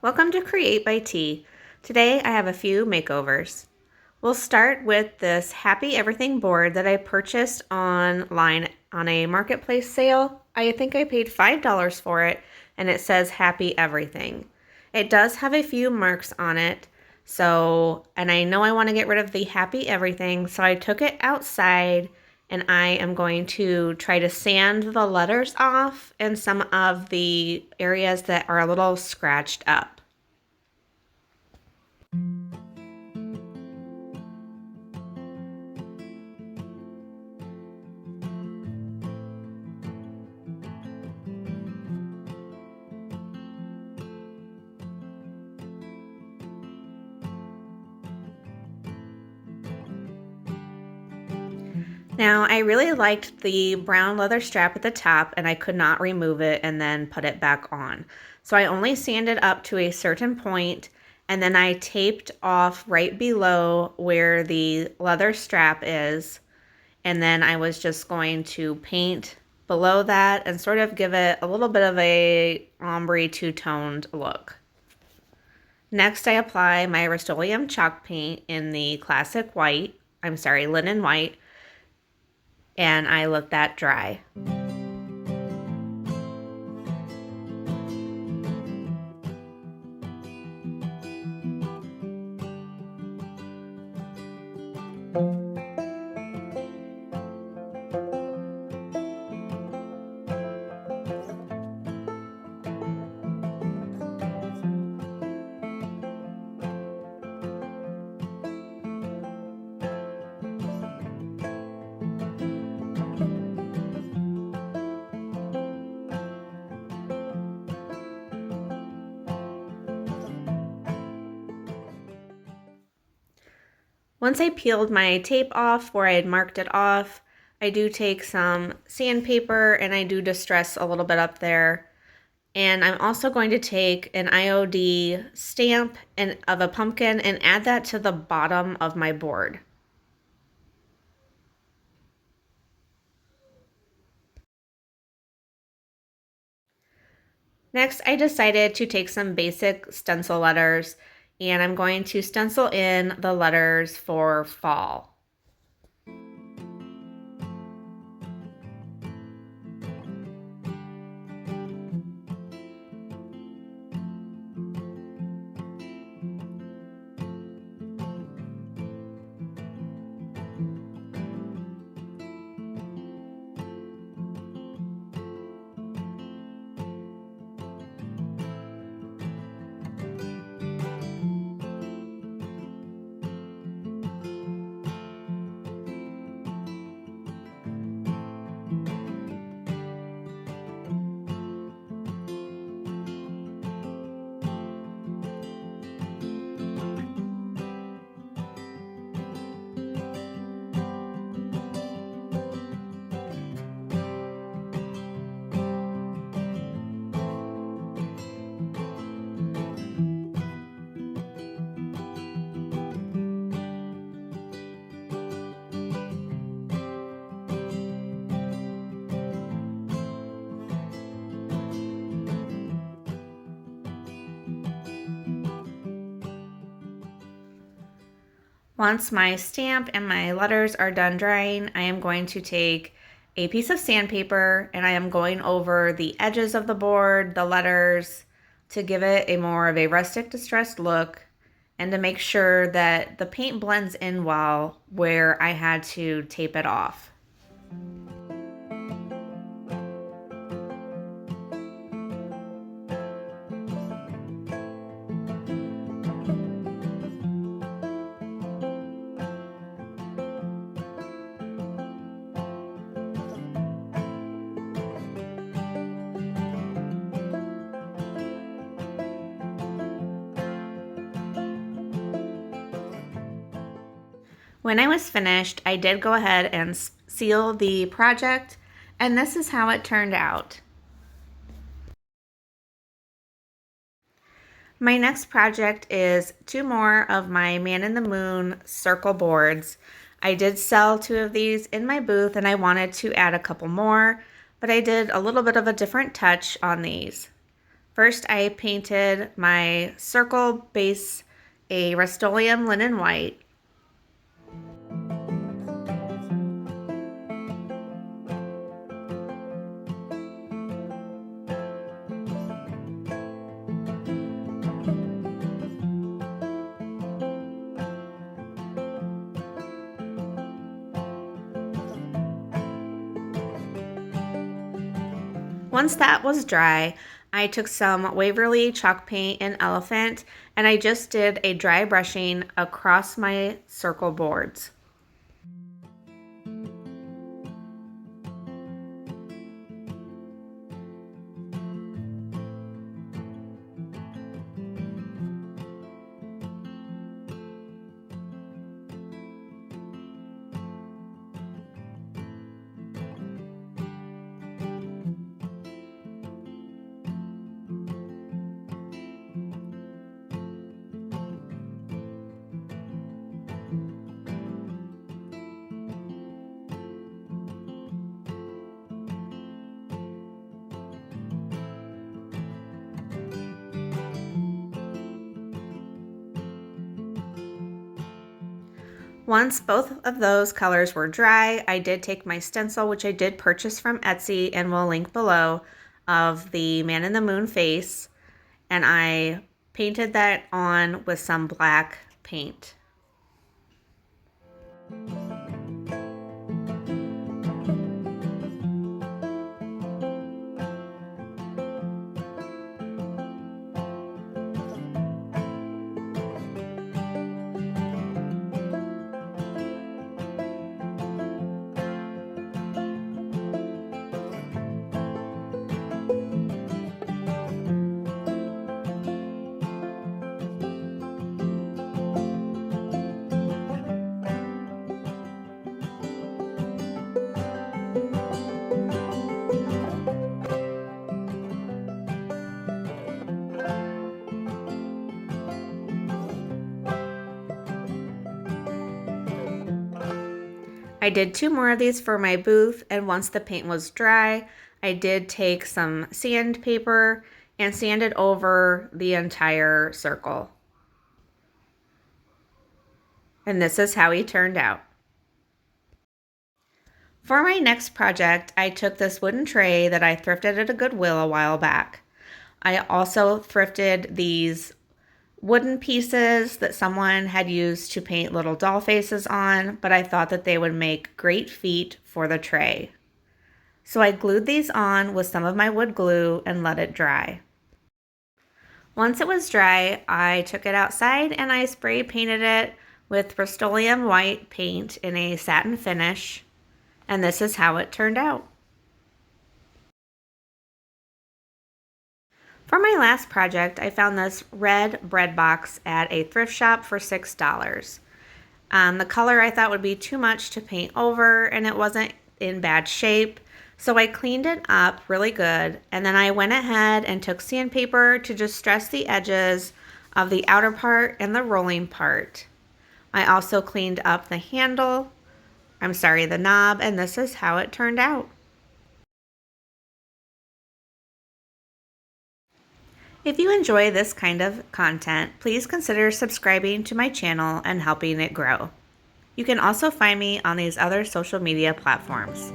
Welcome to Create by T. Today I have a few makeovers. We'll start with this Happy Everything board that I purchased online on a marketplace sale. I think I paid $5 for it, and it says Happy Everything. It does have a few marks on it, and I know I want to get rid of the Happy Everything, so I took it outside and I am going to try to sand the letters off and some of the areas that are a little scratched up. Now, I really liked the brown leather strap at the top, and I could not remove it and then put it back on. So I only sanded up to a certain point, and then I taped off right below where the leather strap is, and then I was just going to paint below that and sort of give it a little bit of a ombre two-toned look. Next, I apply my Rust-Oleum chalk paint in the classic linen white, and I let that dry. Once I peeled my tape off where I had marked it off, I do take some sandpaper and I do distress a little bit up there. And I'm also going to take an IOD stamp of a pumpkin and add that to the bottom of my board. Next, I decided to take some basic stencil letters, and I'm going to stencil in the letters for fall. Once my stamp and my letters are done drying, I am going to take a piece of sandpaper and I am going over the edges of the board, the letters, to give it a more of a rustic distressed look and to make sure that the paint blends in well where I had to tape it off. When I was finished, I did go ahead and seal the project, and this is how it turned out. My next project is 2 more of my Man in the Moon circle boards. I did sell 2 of these in my booth and I wanted to add a couple more, but I did a little bit of a different touch on these. First, I painted my circle base a Rust-Oleum linen white. Once that was dry, I took some Waverly chalk paint in Elephant and I just did a dry brushing across my circle boards. Once both of those colors were dry, I did take my stencil, which I did purchase from Etsy and will link below, of the Man in the Moon face, and I painted that on with some black paint. I did 2 more of these for my booth, and once the paint was dry, I did take some sandpaper and sanded over the entire circle. And this is how he turned out. For my next project, I took this wooden tray that I thrifted at a Goodwill a while back. I also thrifted these wooden pieces that someone had used to paint little doll faces on, but I thought that they would make great feet for the tray. So I glued these on with some of my wood glue and let it dry. Once it was dry, I took it outside and I spray painted it with Rust-Oleum white paint in a satin finish, and this is how it turned out. For my last project, I found this red bread box at a thrift shop for $6. The color I thought would be too much to paint over, and it wasn't in bad shape, so I cleaned it up really good, and then I went ahead and took sandpaper to just stress the edges of the outer part and the rolling part. I also cleaned up the the knob, and this is how it turned out. If you enjoy this kind of content, please consider subscribing to my channel and helping it grow. You can also find me on these other social media platforms.